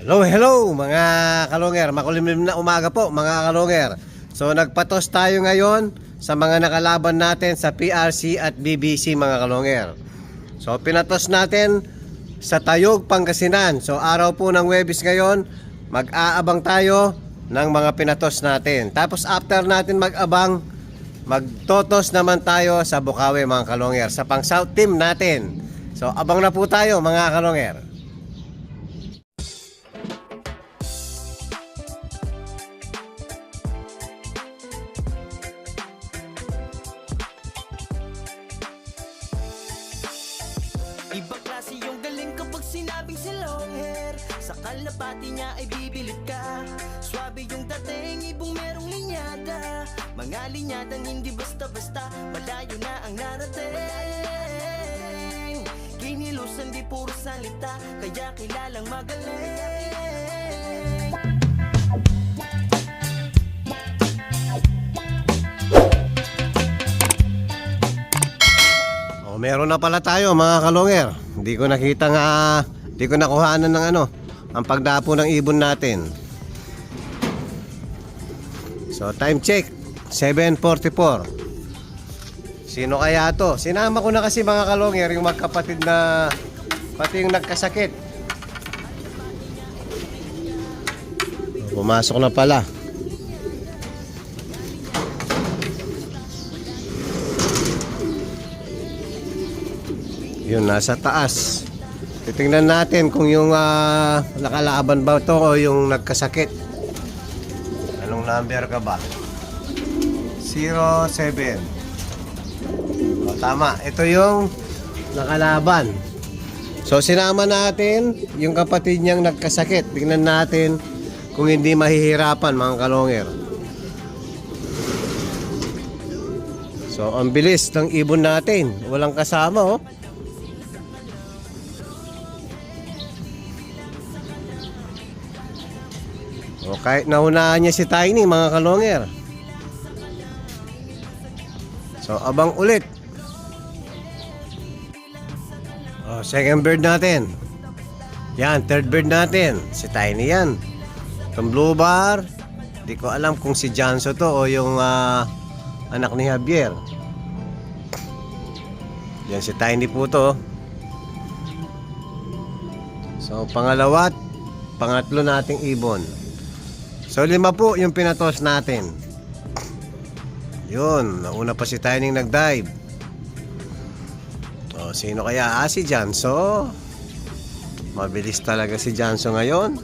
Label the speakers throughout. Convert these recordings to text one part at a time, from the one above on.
Speaker 1: Hello, hello mga kalonger. Makulimlim na umaga po mga kalonger. So nagpatos tayo ngayon sa mga nakalaban natin sa PRC at BBC mga kalonger. So pinatos natin sa Tayog, Pangasinan. So araw po ng Huwebes ngayon, mag-aabang tayo ng mga pinatos natin. Tapos after natin mag-abang, magtotos naman tayo sa Bukawi mga kalonger, sa pang South team natin. So abang na po tayo mga kalonger.
Speaker 2: Ibang klase yung galing kapag sinabing si long hair. Sa kalapati niya ay bibilip ka. Swabe yung dating, ibong merong linyada. Mga linyadang hindi basta-basta, malayo na ang narating. Kinilusan di puro salita, kaya kilalang magaling.
Speaker 1: Meron na pala tayo mga kalonger. Hindi ko nakita nga, hindi ko nakuhanan ng ang pagdapo ng ibon natin. So time check 7:44. Sino kaya to? Sinama ko na kasi mga kalonger yung magkapatid na pati yung nagkasakit. Pumasok na pala. Yun, nasa taas. Titingnan natin kung yung nakalaban ba to o yung nagkasakit. Anong number ka ba? 07. O, tama, ito yung nakalaban. So sinama natin yung kapatid niyang nagkasakit. Tingnan natin kung hindi mahihirapan mga kalonger. So ang bilis ng ibon natin. Walang kasama oh. O kahit naunahan niya si Tiny mga kalonger. So abang ulit. O second bird natin. Yan, third bird natin. Si Tiny yan. Itong blue bar, di ko alam kung si Janso to o yung anak ni Javier. Yan si Tiny po to. So pangalawa, pangatlo nating ibon. So 5 po yung pinatos natin. Yun, nauna pa si Tiny nag-dive. O sino kaya? Si Janso. Mabilis talaga si Janso ngayon.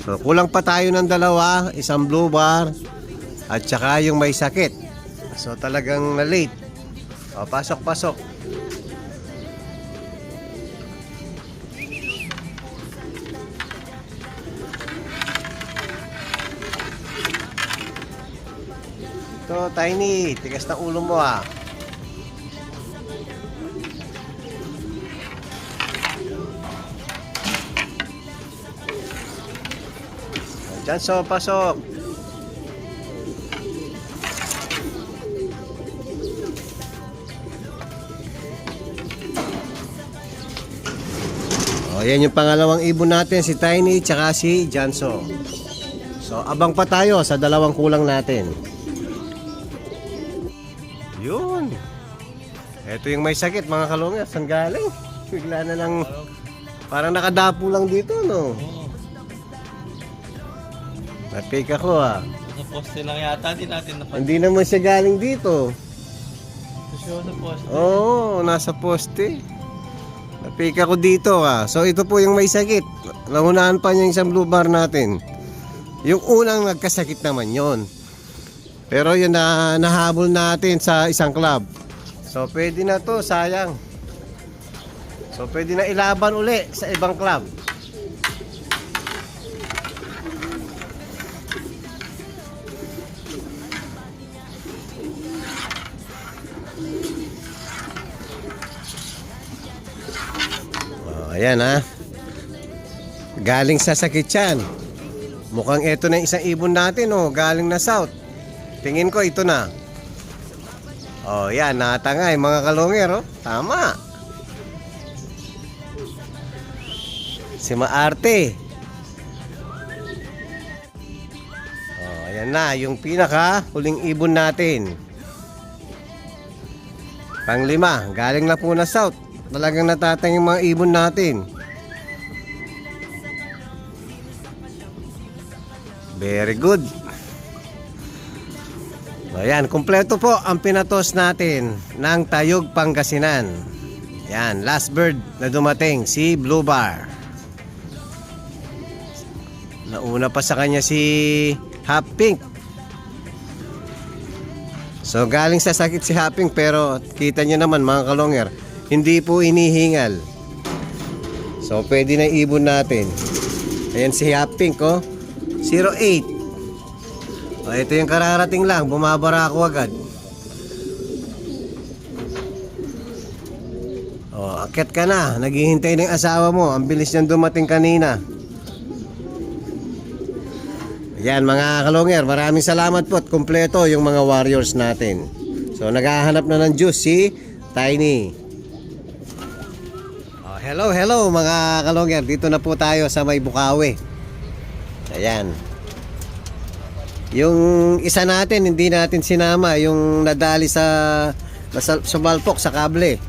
Speaker 1: So kulang pa tayo ng dalawa, isang blue bar at saka yung may sakit. So talagang na-late. O pasok. Ito, Tiny, tigas na ulo mo ah. Diyan, so, pasok. O, yan yung pangalawang ibon natin, si Tiny, tsaka si Janso. So, abang pa tayo sa dalawang kulang natin. Yun. Ito yung may sakit mga kalunga. Saan galing? Bigla na lang. Parang nakadapo lang dito no. Napik ako ah.
Speaker 3: Sa poste lang yata, hindi natin napansin.
Speaker 1: Hindi naman siya galing dito.
Speaker 3: Sa poste.
Speaker 1: Oo, nasa poste. Napik ako dito ah. So ito po yung may sakit. Naunahan pa niya yung isang blue bar natin. Yung unang nagkasakit naman yon. Pero yun na nahabol natin sa isang club. So pwede na to, sayang. So pwede na ilaban uli sa ibang club. Ayan ha. Galing sa sakit yan. Mukhang ito na isang ibon natin oh, galing na south. Tingin ko ito na. Oh, yan, natangay mga kalungero. Tama. Si Maarte. Oh, ayan na, yung pinaka huling ibon natin. Pang-5, galing na po na south. Talagang natatang yung mga ibon natin. Very good. Ayan, kumpleto po ang pinatos natin ng Tayog, Pangasinan. Yan, last bird na dumating, si Blue Bar. Nauna pa sa kanya si Half Pink. So galing sa sakit si Half Pink, pero kita nyo naman mga kalonger, hindi po inihingal. So pwede na ibon natin. Ayan si Half Pink, oh. 08. O, ito yung kararating lang, bumabara ako agad. O, akit ka na, naghihintay ng asawa mo, ang bilis niyang dumating kanina. Ayan mga kalonger, maraming salamat po at kumpleto yung mga warriors natin. So naghahanap na ng juice si Tiny. O, hello mga kalonger, dito na po tayo sa may Bukawi. Ayan. Yung isa natin, hindi natin sinama, yung nadali sa Balpok sa kable.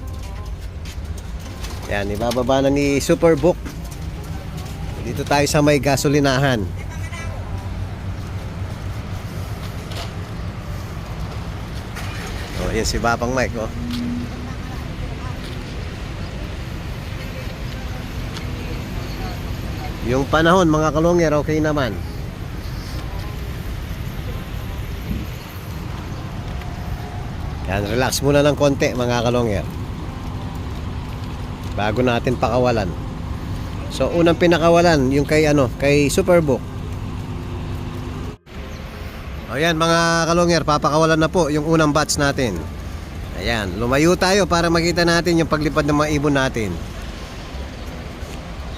Speaker 1: Yan, ibababa na ni Superbook. Dito tayo sa may gasolinahan. Oh, yan si Babang Mike, oh. Yung panahon, mga kalonger, okay naman. Yan, relax muna ng konti mga kalonger bago natin pakawalan. So unang pinakawalan yung kay Superbook. O yan mga kalonger, papakawalan na po yung unang batch natin. Ayan, lumayo tayo para makita natin yung paglipad ng mga ibon natin.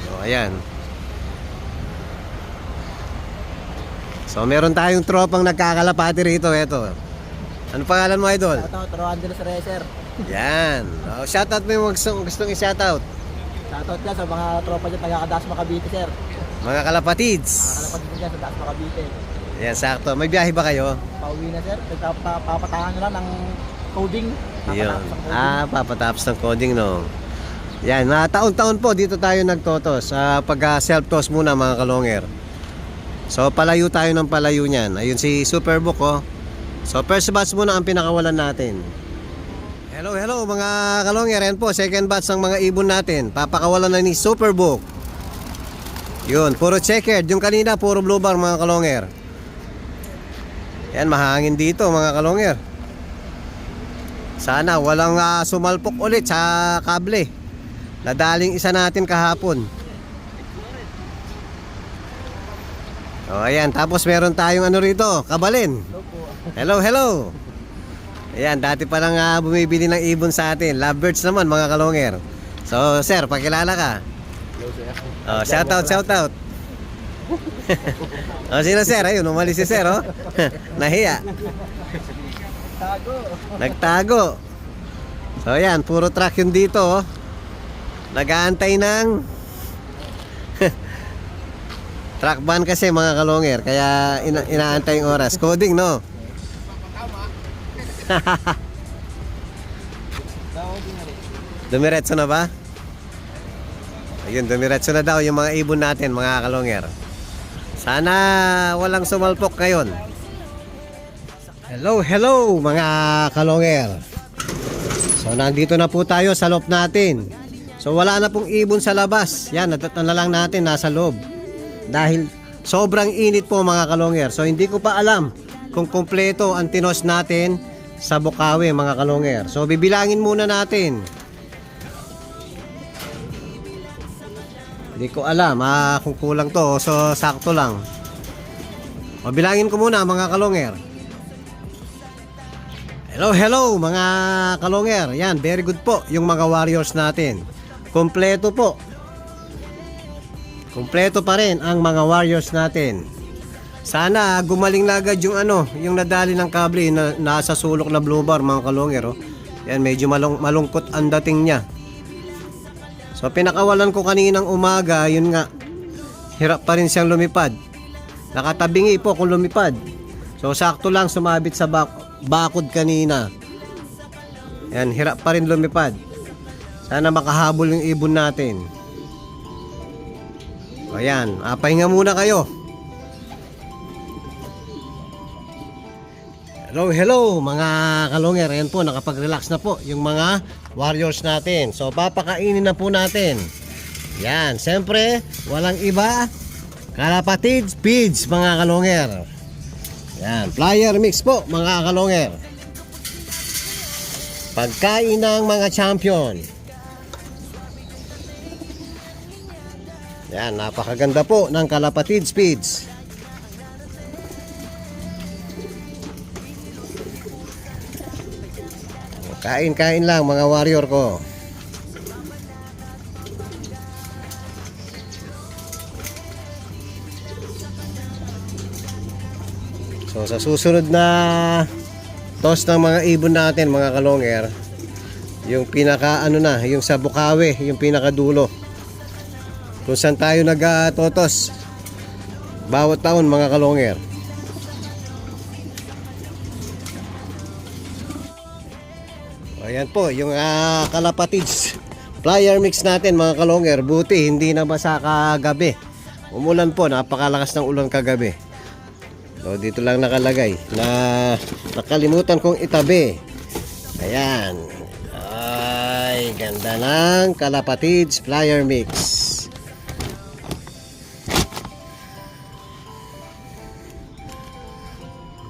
Speaker 1: So ayan. So meron tayong tropang nagkakalapati rito, eto. Ano pangalan mo, idol?
Speaker 4: Shoutout, Roandros Racer.
Speaker 1: Yan. Oh, shoutout mo yung gustong i-shoutout.
Speaker 4: Shoutout dyan sa mga tropa dyan, taga-Dasma Cavite, sir.
Speaker 1: Mga kalapatids.
Speaker 4: Nakakalapat din dyan sa Dasma Cavite.
Speaker 1: Yan, sakto. May biyahe ba kayo?
Speaker 4: Pauwi na, sir. Papatangan nyo lang ng coding.
Speaker 1: Yun.
Speaker 4: Papatapos ang coding.
Speaker 1: Papatapos ng coding, no? Yan, taon-taon po dito tayo nagtotos. Pag self-toss muna mga kalonger. So, palayo tayo ng palayo niyan. Ayun si Superbook, oh. So first batch muna ang pinakawalan natin. Hello mga kalonger. Yan po, second batch ng mga ibon natin. Papakawalan na ni Superbook. Yun, puro checkered. Yung kanina, puro blue bar mga kalonger. Yan, mahangin dito mga kalonger. Sana walang sumalpok ulit sa kable. Nadaling isa natin kahapon. O ayan, tapos meron tayong rito, kabalin. Hello. Ayan, dati pa lang bumibili ng ibon sa atin. Lovebirds naman mga kalonger. So sir, pakilala ka. Oh, shoutout. Oh, sino sir? Ayun, umalis si sir, oh. Nahiya. Nagtago. So ayan, puro truck yun dito, oh. Nag-aantay ng truck ban kasi mga kalonger. Kaya inaantay yung oras. Coding, no? Dumiretso na ba? Ayun, dumiretso na daw yung mga ibon natin mga kalonger. Sana walang sumalpok ngayon. Hello mga kalonger. So nandito na po tayo sa loob natin. So wala na pong ibon sa labas. Yan, natatan na lang natin nasa loob. Dahil sobrang init po mga kalonger. So hindi ko pa alam kung kumpleto ang tinos natin sa Bukawi mga kalonger. So bibilangin muna natin. Hindi ko alam kung kulang to. So sakto lang. O bilangin ko muna mga kalonger. Hello mga kalonger. Yan, very good po yung mga warriors natin. Kompleto po. Kompleto pa rin ang mga warriors natin. Sana gumaling na agad yung yung nadali ng kable na nasa sulok na blue bar mga kalonger, oh. Yan, medyo malungkot ang dating niya. So So pinakawalan ko kaninang umaga, yun nga, hirap pa rin siyang lumipad. Nakatabingi po kung lumipad. So sakto lang sumabit sa bakod kanina. Yan, hirap pa rin lumipad. Sana makahabol yung ibon natin. O yan, pahinga muna kayo. Hello mga kalonger. Ayan po, nakapag-relax na po yung mga warriors natin. So papakainin na po natin. Yan, siyempre walang iba, Kalapatid Feeds mga kalonger. Yan, flyer mix po mga kalonger. Pagkain ng mga champion. Yan, napakaganda po ng Kalapatid Feeds. Kain-kain lang mga warrior ko. So sa susunod na toss ng mga ibon natin mga kalonger, yung pinaka yung sa Bukawi, yung pinaka dulo, kung saan tayo nag-totos bawat taon mga kalonger. Ayan po, yung Kalapatids flyer mix natin mga kalonger. Buti hindi na basa kagabi. Umulan po, napakalakas ng ulan kagabi. So dito lang nakalagay na nakalimutan kong itabi. Ayan. Ay, ganda ng Kalapatids flyer mix.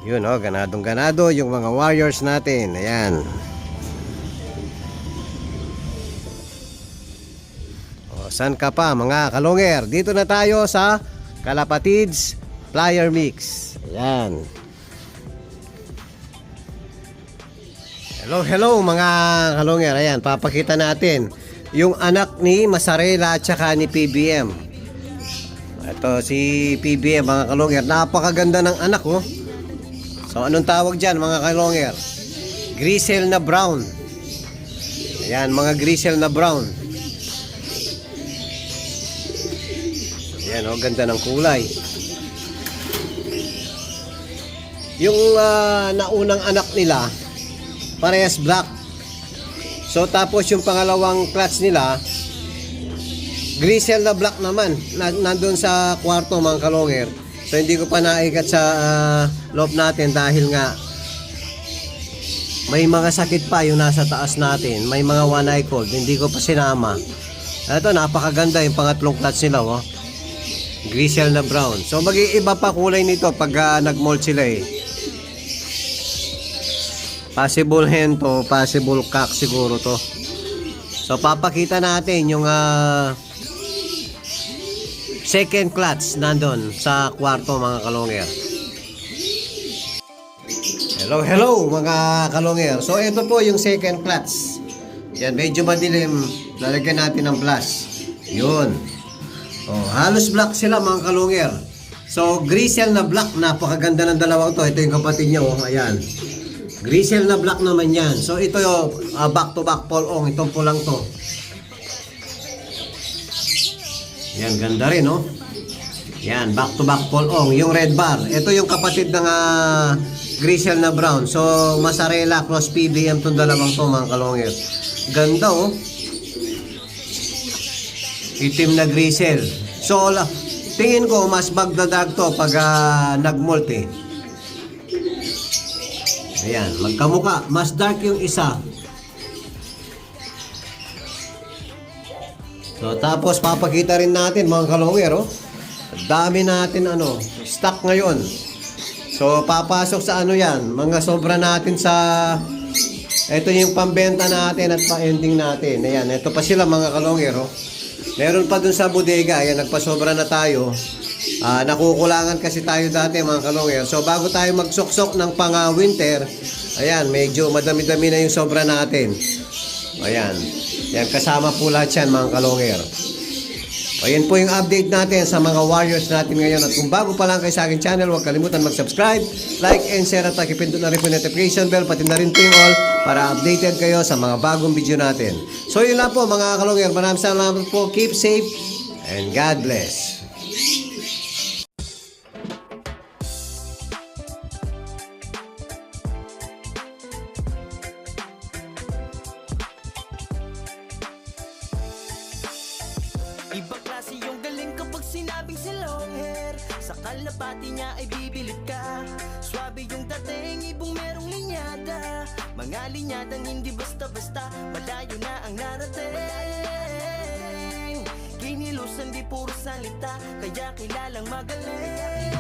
Speaker 1: Yun ganadong ganado yung mga warriors natin. Ayan. San ka pa mga kalonger? Dito na tayo sa Kalapatids flyer mix. Ayan. Hello mga kalonger. Ayan, papakita natin yung anak ni Masarela at saka ni PBM. Ito si PBM mga kalonger. Napakaganda ng anak So anong tawag dyan mga kalonger? Grisel na brown. Ayan, mga grisel na brown. Ayan ganda ng kulay. Yung naunang anak nila parehas black. So tapos yung pangalawang clutch nila grisel na black naman. Nandun sa kwarto mga kalonger. So hindi ko pa naikat sa loob natin dahil nga may mga sakit pa yung nasa taas natin. May mga one eye cold. Hindi ko pa sinama. Ito napakaganda yung pangatlong clutch nila grisel na brown. So mag-iiba pa kulay nito pag nag-molt sila Possible hen to, possible cock siguro to. So papakita natin yung second clutch nandun sa kwarto mga kalonger. Hello mga kalonger. So ito po yung second clutch. Yan, medyo madilim. Lalagyan natin ng plus. Yun. Halos black sila mga kalonger. So grisel na black, napakaganda ng dalawang to. Ito yung kapatid niya ayan. Grisel na black naman yan. So ito yung back to back polong. Itong pulang to. Yan, ganda rin Yan, back to back polong. Yung red bar. Ito yung kapatid ng grisel na brown. So Masarela cross PBM tong dalawang to mga kalonger. Ganda itim na grisel. So tingin ko mas magdadag to pag nag-molt Ayan, magkamuka. Mas dark yung isa. So tapos papakita rin natin mga kalonger dami natin stock ngayon. So papasok sa yan, mga sobra natin sa ito yung pambenta natin at pa-ending natin. Ayan, ito pa sila mga kalonger Meron pa dun sa bodega. Ayan, nagpasobra na tayo. Nakukulangan kasi tayo dati mga kalonger. So bago tayo magsuksok ng pang-winter, ayan, medyo madami-dami na yung sobra natin. Ayan. Yan, kasama po lahat yan mga kalonger. Ayan po yung update natin sa mga warriors natin ngayon. At kung bago pa lang kayo sa aking channel, huwag kalimutan mag-subscribe, like and share at pakipindot na rin po yung notification bell, pati na rin po yung all para updated kayo sa mga bagong video natin. So yun lang po mga kalongger. Maraming salamat po. Keep safe and God bless.
Speaker 2: Ibang klase yung galing kapag sinabing si long hair. Sa kalapati niya ay bibilib ka. Swabe yung dating, ibong merong linyada. Mga linyadang hindi basta-basta, malayo na ang narating. Kinilusan di puro salita, kaya kilalang magaling.